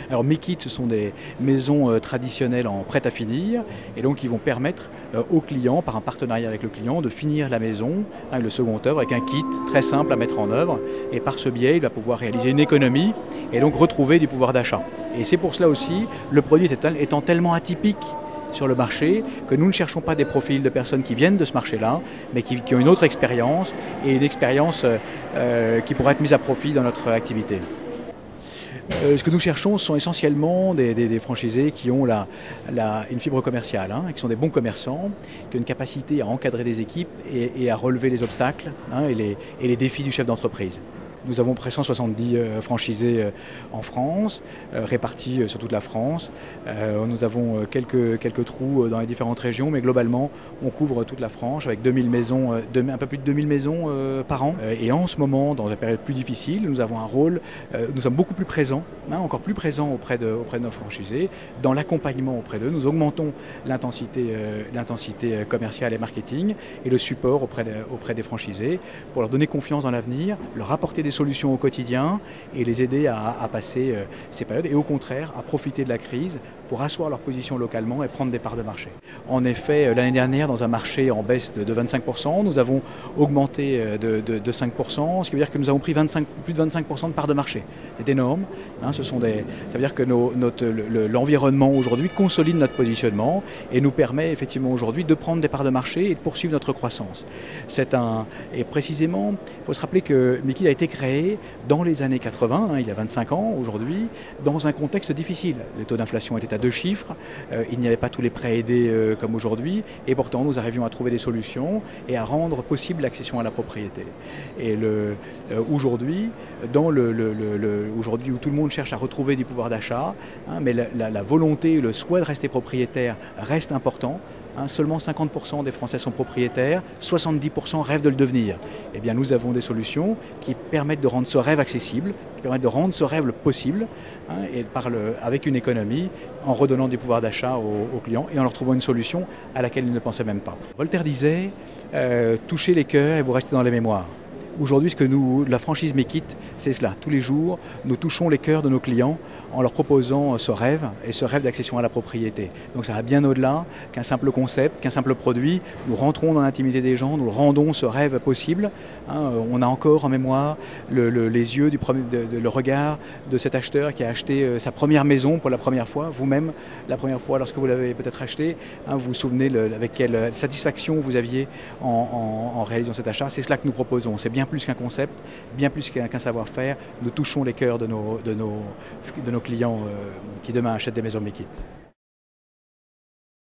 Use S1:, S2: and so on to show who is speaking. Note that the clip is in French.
S1: Alors Mekit, ce sont des maisons traditionnelles en prêt à finir et donc qui vont permettre aux clients, par un partenariat avec le client, de finir la maison, le second œuvre, avec un kit très simple à mettre en œuvre. Et par ce biais, il va pouvoir réaliser une économie et donc retrouver du pouvoir d'achat. Et c'est pour cela aussi, le produit étant tellement atypique sur le marché, que nous ne cherchons pas des profils de personnes qui viennent de ce marché-là, mais qui ont une autre expérience, et une expérience qui pourrait être mise à profit dans notre activité. Ce que nous cherchons, ce sont essentiellement des franchisés qui ont une fibre commerciale, qui sont des bons commerçants, qui ont une capacité à encadrer des équipes et à relever les obstacles et les défis du chef d'entreprise. Nous avons près de 170 franchisés en France, répartis sur toute la France. Nous avons quelques trous dans les différentes régions, mais globalement, on couvre toute la France avec 2000 maisons, un peu plus de 2000 maisons par an. Et en ce moment, dans la période plus difficile, nous avons un rôle, nous sommes beaucoup plus présents, encore plus présents auprès de nos franchisés, dans l'accompagnement auprès d'eux. Nous augmentons l'intensité commerciale et marketing et le support auprès des franchisés pour leur donner confiance dans l'avenir, leur apporter des solutions au quotidien et les aider à passer ces périodes et au contraire à profiter de la crise pour asseoir leur position localement et prendre des parts de marché. En effet, l'année dernière, dans un marché en baisse de 25%, nous avons augmenté de 5%, ce qui veut dire que nous avons pris plus de 25% de parts de marché. C'est énorme. Ça veut dire que l'environnement aujourd'hui consolide notre positionnement et nous permet effectivement aujourd'hui de prendre des parts de marché et de poursuivre notre croissance. Et précisément, il faut se rappeler que Mekit a été créé dans les années 80, il y a 25 ans aujourd'hui, dans un contexte difficile. Les taux d'inflation étaient à 2 chiffres, il n'y avait pas tous les prêts aidés comme aujourd'hui, et pourtant nous arrivions à trouver des solutions et à rendre possible l'accession à la propriété. Et aujourd'hui, aujourd'hui où tout le monde cherche à retrouver du pouvoir d'achat, mais la volonté et le souhait de rester propriétaire reste important. Seulement 50% des Français sont propriétaires, 70% rêvent de le devenir. Eh bien, nous avons des solutions qui permettent de rendre ce rêve accessible, qui permettent de rendre ce rêve possible, avec une économie, en redonnant du pouvoir d'achat aux clients et en leur trouvant une solution à laquelle ils ne pensaient même pas. Voltaire disait « Touchez les cœurs et vous restez dans les mémoires ». Aujourd'hui, la franchise Mekit, c'est cela. Tous les jours, nous touchons les cœurs de nos clients en leur proposant ce rêve d'accession à la propriété. Donc ça va bien au-delà qu'un simple concept, qu'un simple produit. Nous rentrons dans l'intimité des gens, nous rendons ce rêve possible. On a encore en mémoire les yeux, le regard de cet acheteur qui a acheté sa première maison pour la première fois. Vous-même, la première fois lorsque vous l'avez peut-être acheté, vous vous souvenez avec quelle satisfaction vous aviez en réalisant cet achat. C'est cela que nous proposons. C'est bien plus qu'un concept, bien plus qu'un savoir-faire. Nous touchons les cœurs de nos clients qui demain achètent des maisons Mekit.